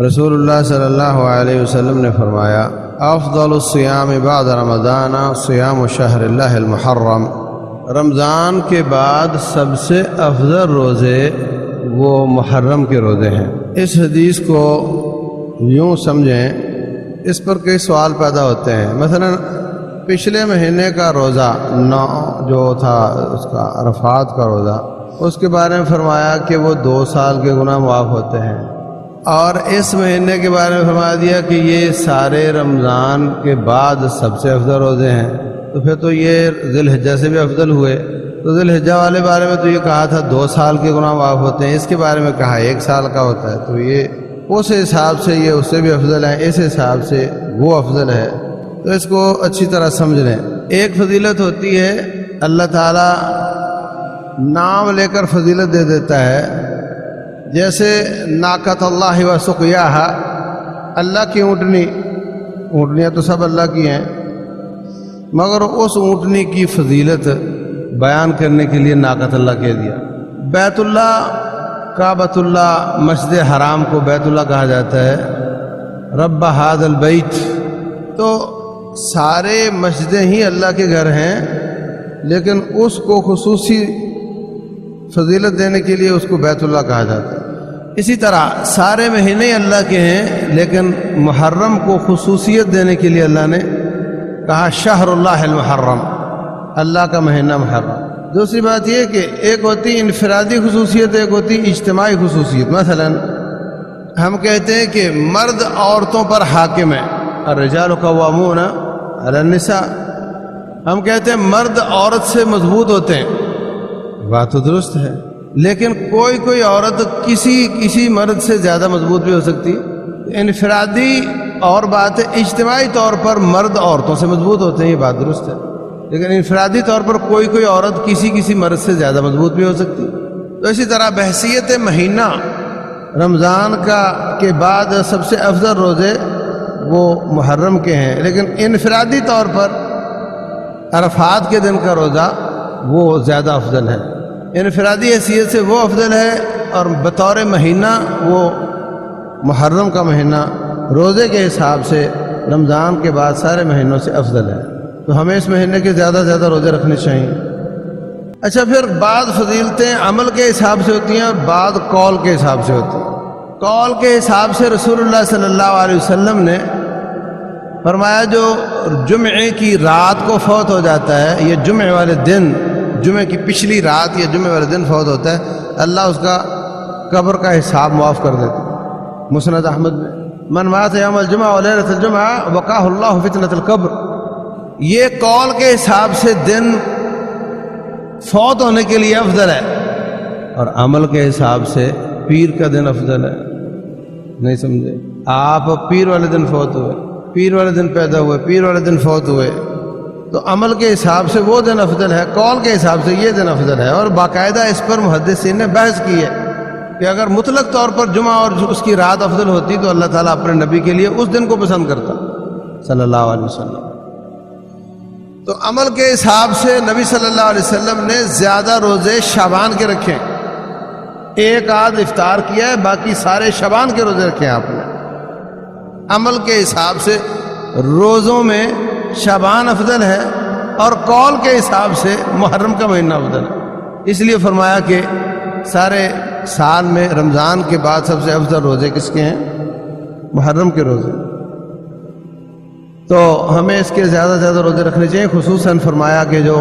رسول اللہ صلی اللہ علیہ وسلم نے فرمایا افضل الصیام بعد رمضان صیام شہر اللہ المحرم، رمضان کے بعد سب سے افضل روزے وہ محرم کے روزے ہیں۔ اس حدیث کو یوں سمجھیں، اس پر کئی سوال پیدا ہوتے ہیں۔ مثلا پچھلے مہینے کا روزہ 9 جو تھا اس کا عرفات کا روزہ، اس کے بارے میں فرمایا کہ وہ 2 سال کے گناہ معاف ہوتے ہیں، اور اس مہینے کے بارے میں فرما دیا کہ یہ سارے رمضان کے بعد سب سے افضل روزے ہیں، تو پھر تو یہ ذی الحجہ سے بھی افضل ہوئے۔ تو ذی الحجہ والے بارے میں تو یہ کہا تھا 2 سال کے گناہ معاف ہوتے ہیں، اس کے بارے میں کہا 1 سال کا ہوتا ہے، تو یہ اس حساب سے یہ اس سے بھی افضل ہے، اس حساب سے وہ افضل ہے۔ تو اس کو اچھی طرح سمجھ لیں۔ ایک فضیلت ہوتی ہے اللہ تعالیٰ نام لے کر فضیلت دے دیتا ہے، جیسے ناقۃ اللہ و سقیاہا، اللہ کی اونٹنیاں تو سب اللہ کی ہیں، مگر اس اونٹنی کی فضیلت بیان کرنے کے لیے ناقۃ اللہ کہہ دیا۔ بیت اللہ، کعبۃ اللہ، مسجد حرام کو بیت اللہ کہا جاتا ہے، رب ھذا البیت، تو سارے مسجدیں ہی اللہ کے گھر ہیں، لیکن اس کو خصوصی فضیلت دینے کے لیے اس کو بیت اللہ کہا جاتا ہے۔ اسی طرح سارے مہینے اللہ کے ہیں، لیکن محرم کو خصوصیت دینے کے لیے اللہ نے کہا شہر اللہ المحرم، اللہ کا مہینہ محرم۔ دوسری بات یہ کہ ایک ہوتی انفرادی خصوصیت، ایک ہوتی اجتماعی خصوصیت۔ مثلا ہم کہتے ہیں کہ مرد عورتوں پر حاکم ہے، الرجال قوامون علی النساء، ہم کہتے ہیں مرد عورت سے مضبوط ہوتے ہیں، بات تو درست ہے، لیکن کوئی عورت کسی مرد سے زیادہ مضبوط بھی ہو سکتی ہے۔ انفرادی اور بات ہے، اجتماعی طور پر مرد عورتوں سے مضبوط ہوتے ہیں، یہ بات درست ہے، لیکن انفرادی طور پر کوئی عورت کسی مرد سے زیادہ مضبوط بھی ہو سکتی۔ تو اسی طرح بحیثیت مہینہ رمضان کا کے بعد سب سے افضل روزے وہ محرم کے ہیں، لیکن انفرادی طور پر عرفات کے دن کا روزہ وہ زیادہ افضل ہے، انفرادی حیثیت سے وہ افضل ہے، اور بطور مہینہ وہ محرم کا مہینہ روزے کے حساب سے رمضان کے بعد سارے مہینوں سے افضل ہے۔ تو ہمیں اس مہینے کے زیادہ روزے رکھنے چاہیے۔ اچھا، پھر بعض فضیلتیں عمل کے حساب سے ہوتی ہیں اور بعض قول کے حساب سے ہوتی ہیں۔ قول کے حساب سے رسول اللہ صلی اللہ علیہ وسلم نے فرمایا جو جمعے کی رات کو فوت ہو جاتا ہے، یہ جمعے والے دن، جمعے کی پچھلی رات یا جمعے والے دن فوت ہوتا ہے، اللہ اس کا قبر کا حساب معاف کر دیتا ہے۔ مسند احمد میں من مات یوم الجمعہ ولیلۃ الجمعہ وقاہ اللہ فتنۃ القبر، یہ قول کے حساب سے دن فوت ہونے کے لیے افضل ہے، اور عمل کے حساب سے پیر کا دن افضل ہے۔ نہیں سمجھے؟ آپ پیر والے دن فوت ہوئے، پیر والے دن پیدا ہوئے، پیر والے دن فوت ہوئے، تو عمل کے حساب سے وہ دن افضل ہے، قول کے حساب سے یہ دن افضل ہے۔ اور باقاعدہ اس پر محدثین نے بحث کی ہے کہ اگر مطلق طور پر جمعہ اور اس کی رات افضل ہوتی تو اللہ تعالیٰ اپنے نبی کے لیے اس دن کو پسند کرتا صلی اللہ علیہ وسلم۔ تو عمل کے حساب سے نبی صلی اللہ علیہ وسلم نے زیادہ روزے شعبان کے رکھے، ایک آدھ افطار کیا ہے، باقی سارے شعبان کے روزے رکھے ہیں آپ نے۔ عمل کے حساب سے روزوں میں شعبان افضل ہے، اور قول کے حساب سے محرم کا مہینہ افضل ہے۔ اس لیے فرمایا کہ سارے سال میں رمضان کے بعد سب سے افضل روزے کس کے ہیں؟ محرم کے روزے۔ تو ہمیں اس کے زیادہ روزے رکھنے چاہیے۔ خصوصاً فرمایا کہ جو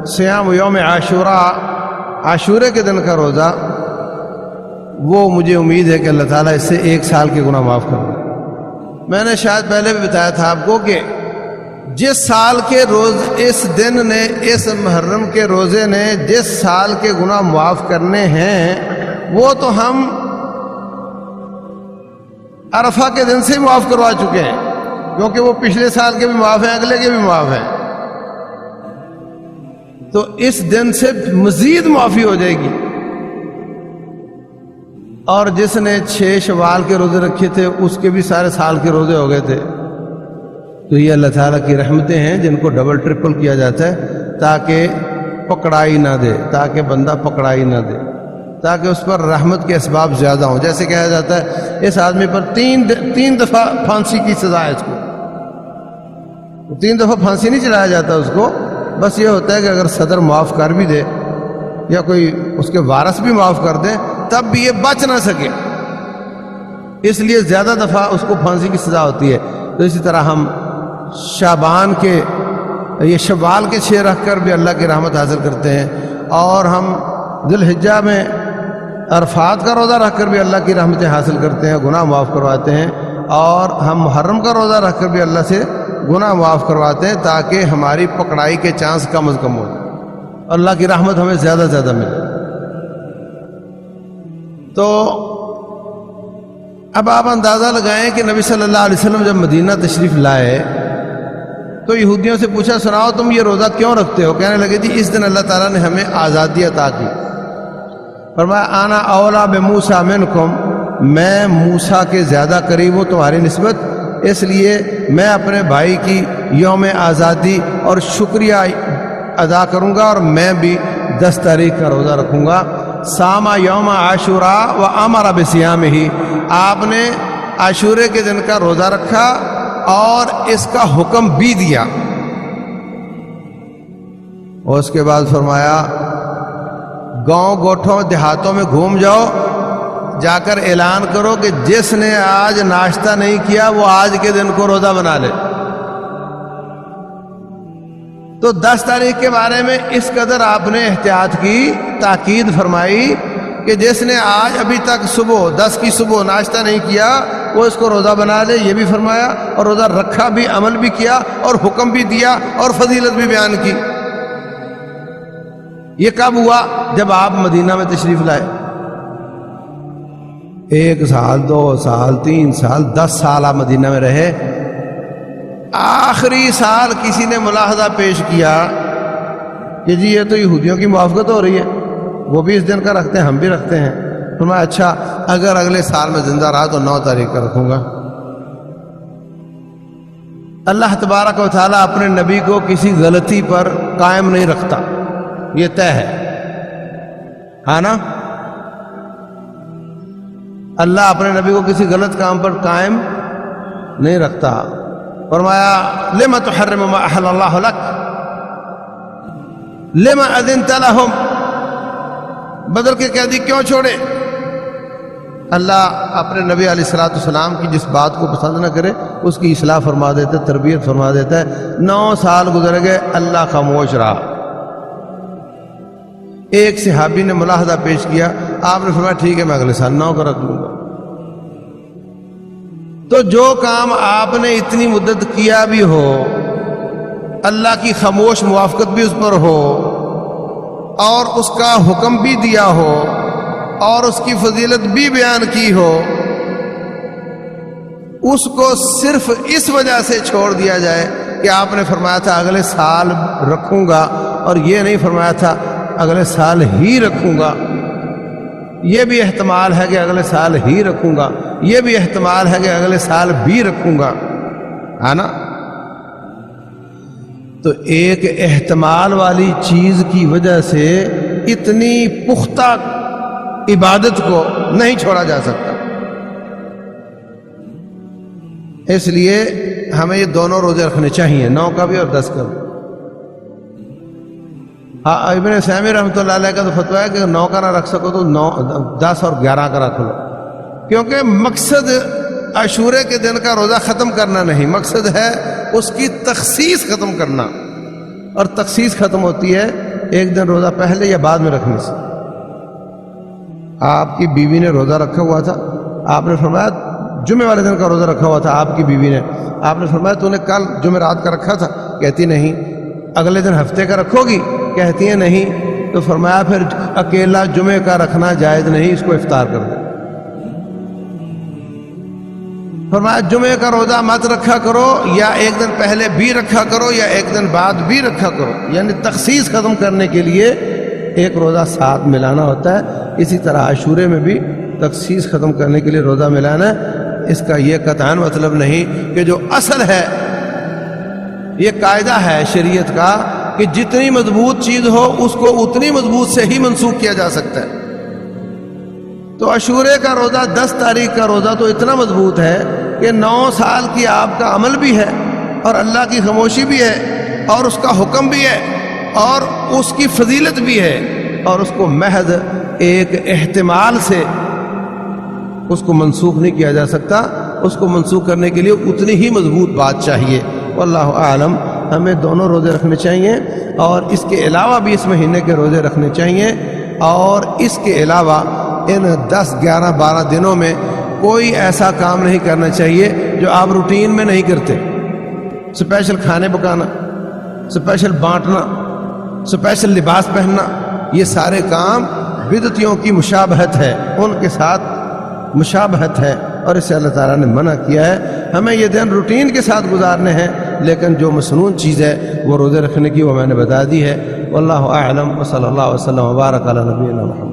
صیام یوم عاشوراء، عاشورے کے دن کا روزہ، وہ مجھے امید ہے کہ اللہ تعالیٰ اس سے 1 سال کے گناہ معاف کر دے۔ میں نے شاید پہلے بھی بتایا تھا آپ کو کہ جس سال کے روز اس دن نے، اس محرم کے روزے نے جس سال کے گناہ معاف کرنے ہیں، وہ تو ہم عرفہ کے دن سے ہی معاف کروا چکے ہیں، کیونکہ وہ پچھلے سال کے بھی معاف ہیں، اگلے کے بھی معاف ہیں، تو اس دن سے مزید معافی ہو جائے گی۔ اور جس نے 6 شوال کے روزے رکھے تھے اس کے بھی سارے سال کے روزے ہو گئے تھے۔ تو یہ اللہ تعالیٰ کی رحمتیں ہیں جن کو ڈبل ٹرپل کیا جاتا ہے تاکہ پکڑائی نہ دے، تاکہ بندہ پکڑائی نہ دے۔ تاکہ اس پر رحمت کے اسباب زیادہ ہوں. جیسے کہا جاتا ہے اس آدمی پر تین دفعہ پھانسی کی سزا ہے اس کو. 3 دفعہ پھانسی نہیں چلایا جاتا اس کو، بس یہ ہوتا ہے کہ اگر صدر معاف کر بھی دے یا کوئی اس کے وارث بھی معاف کر دے تب بھی یہ بچ نہ سکے، اس لیے زیادہ دفعہ اس کو پھانسی کی سزا ہوتی ہے. تو اسی طرح ہم شعبان کے یہ شوال کے 6 رکھ کر بھی اللہ کی رحمت حاصل کرتے ہیں، اور ہم ذی الحجہ میں عرفات کا روزہ رکھ کر بھی اللہ کی رحمتیں حاصل کرتے ہیں، گناہ معاف کرواتے ہیں، اور ہم محرم کا روزہ رکھ کر بھی اللہ سے گناہ معاف کرواتے ہیں تاکہ ہماری پکڑائی کے چانس کم از کم ہو جائے، اللہ کی رحمت ہمیں زیادہ سے زیادہ ملے. تو اب آپ اندازہ لگائیں کہ نبی صلی اللہ علیہ وسلم جب مدینہ تشریف لائے تو یہودیوں سے پوچھا سناؤ تم یہ روزہ کیوں رکھتے ہو؟ کہنے لگے جی اس دن اللہ تعالیٰ نے ہمیں آزادی عطا کی. فرمایا آنا اولا بموسیٰ منکم، میں موسیٰ کے زیادہ قریب ہوں تمہاری نسبت، اس لیے میں اپنے بھائی کی یوم آزادی اور شکریہ ادا کروں گا، اور میں بھی 10 تاریخ کا روزہ رکھوں گا. ساما یوم عاشوراء و امر بصیامہ، آپ نے عاشورے کے دن کا روزہ رکھا اور اس کا حکم بھی دیا. اور اس کے بعد فرمایا گاؤں گوٹھوں دیہاتوں میں گھوم جاؤ، جا کر اعلان کرو کہ جس نے آج ناشتہ نہیں کیا وہ آج کے دن کو روزہ بنا لے. تو 10 تاریخ کے بارے میں اس قدر آپ نے احتیاط کی، تاکید فرمائی کہ جس نے آج ابھی تک صبح 10 کی صبح ناشتہ نہیں کیا وہ اس کو روزہ بنا لے، یہ بھی فرمایا، اور روزہ رکھا بھی، عمل بھی کیا، اور حکم بھی دیا، اور فضیلت بھی بیان کی. یہ کب ہوا؟ جب آپ مدینہ میں تشریف لائے. 1 سال 2 سال 3 سال 10 سال آپ مدینہ میں رہے. آخری سال کسی نے ملاحظہ پیش کیا کہ جی یہ تو یہودیوں کی موافقت ہو رہی ہے، وہ بھی اس دن کا رکھتے ہیں، ہم بھی رکھتے ہیں. فرمایا اچھا اگر اگلے سال میں زندہ رہا تو 9 تاریخ کا رکھوں گا. اللہ تبارک و تعالیٰ اپنے نبی کو کسی غلطی پر قائم نہیں رکھتا، یہ طے ہے، ہاں نا. اللہ اپنے نبی کو کسی غلط کام پر قائم نہیں رکھتا. فرمایا لما تحرم ما احل اللہ لک لما اذنت لهم، بدل کے کہہ دی کیوں چھوڑے. اللہ اپنے نبی علیہ الصلوۃ والسلام کی جس بات کو پسند نہ کرے اس کی اصلاح فرما دیتا ہے، تربیت فرما دیتا ہے. 9 سال گزر گئے، اللہ خاموش رہا. ایک صحابی نے ملاحظہ پیش کیا، آپ نے فرمایا ٹھیک ہے میں اگلے سال 9 کا رکھ لوں گا. تو جو کام آپ نے اتنی مدت کیا بھی ہو، اللہ کی خاموش موافقت بھی اس پر ہو، اور اس کا حکم بھی دیا ہو، اور اس کی فضیلت بھی بیان کی ہو، اس کو صرف اس وجہ سے چھوڑ دیا جائے کہ آپ نے فرمایا تھا اگلے سال رکھوں گا، اور یہ نہیں فرمایا تھا اگلے سال ہی رکھوں گا. یہ بھی احتمال ہے کہ اگلے سال ہی رکھوں گا، یہ بھی احتمال ہے کہ اگلے سال بھی رکھوں گا، ہے نا. تو ایک احتمال والی چیز کی وجہ سے اتنی پختہ عبادت کو نہیں چھوڑا جا سکتا. اس لیے ہمیں یہ دونوں روزے رکھنے چاہیے، 9 کا بھی اور 10 کا بھی. ابن سیمی رحمۃ اللہ علیہ کا تو فتویٰ ہے کہ 9 کا نہ رکھ سکو تو 10 اور 11 کا رکھ لو، کیونکہ مقصد عاشورے کے دن کا روزہ ختم کرنا نہیں، مقصد ہے اس کی تخصیص ختم کرنا. اور تخصیص ختم ہوتی ہے 1 دن روزہ پہلے یا بعد میں رکھنے سے. آپ کی بیوی نے روزہ رکھا ہوا تھا، آپ نے فرمایا جمعے والے دن کا روزہ رکھا ہوا تھا آپ کی بیوی نے، آپ نے فرمایا تو نے کل جمعرات کا رکھا تھا؟ کہتی نہیں. اگلے دن ہفتے کا رکھو گی؟ کہتی ہیں نہیں. تو فرمایا پھر اکیلا جمعے کا رکھنا جائز نہیں، اس کو افطار کر دو. فرمایا جمعے کا روزہ مت رکھا کرو، یا 1 دن پہلے بھی رکھا کرو یا 1 دن بعد بھی رکھا کرو، یعنی تخصیص ختم کرنے کے لیے ایک روزہ ساتھ ملانا ہوتا ہے. اسی طرح عاشورے میں بھی تخصیص ختم کرنے کے لیے روزہ ملانا ہے. اس کا یہ قطعاً مطلب نہیں کہ جو اصل ہے، یہ قاعدہ ہے شریعت کا کہ جتنی مضبوط چیز ہو اس کو اتنی مضبوط سے ہی منسوخ کیا جا سکتا ہے. تو عاشورے کا روزہ 10 تاریخ کا روزہ تو اتنا مضبوط ہے کہ 9 سال کی آپ کا عمل بھی ہے اور اللہ کی خاموشی بھی ہے اور اس کا حکم بھی ہے اور اس کی فضیلت بھی ہے، اور اس کو محض ایک احتمال سے اس کو منسوخ نہیں کیا جا سکتا۔ اس کو منسوخ کرنے کے لیے اتنی ہی مضبوط بات چاہیے۔ واللہ اعلم، ہمیں دونوں روزے رکھنے چاہیے اور اس کے علاوہ بھی اس مہینے کے روزے رکھنے چاہیے، اور اس کے علاوہ ان 10 11 12 دنوں میں کوئی ایسا کام نہیں کرنا چاہیے جو آپ روٹین میں نہیں کرتے۔ اسپیشل کھانے پکانا، اسپیشل بانٹنا، اسپیشل لباس پہننا، یہ سارے کام بدعتیوں کی مشابہت ہے، ان کے ساتھ مشابہت ہے، اور اس سے اللہ تعالیٰ نے منع کیا ہے۔ ہمیں یہ دن روٹین کے ساتھ گزارنے ہیں، لیکن جو مصنون چیز ہے وہ روزے رکھنے کی وہ میں نے بتا دی ہے۔ واللہ اعلم، وصلی اللہ وسلم وبارک علی نبینا محمد۔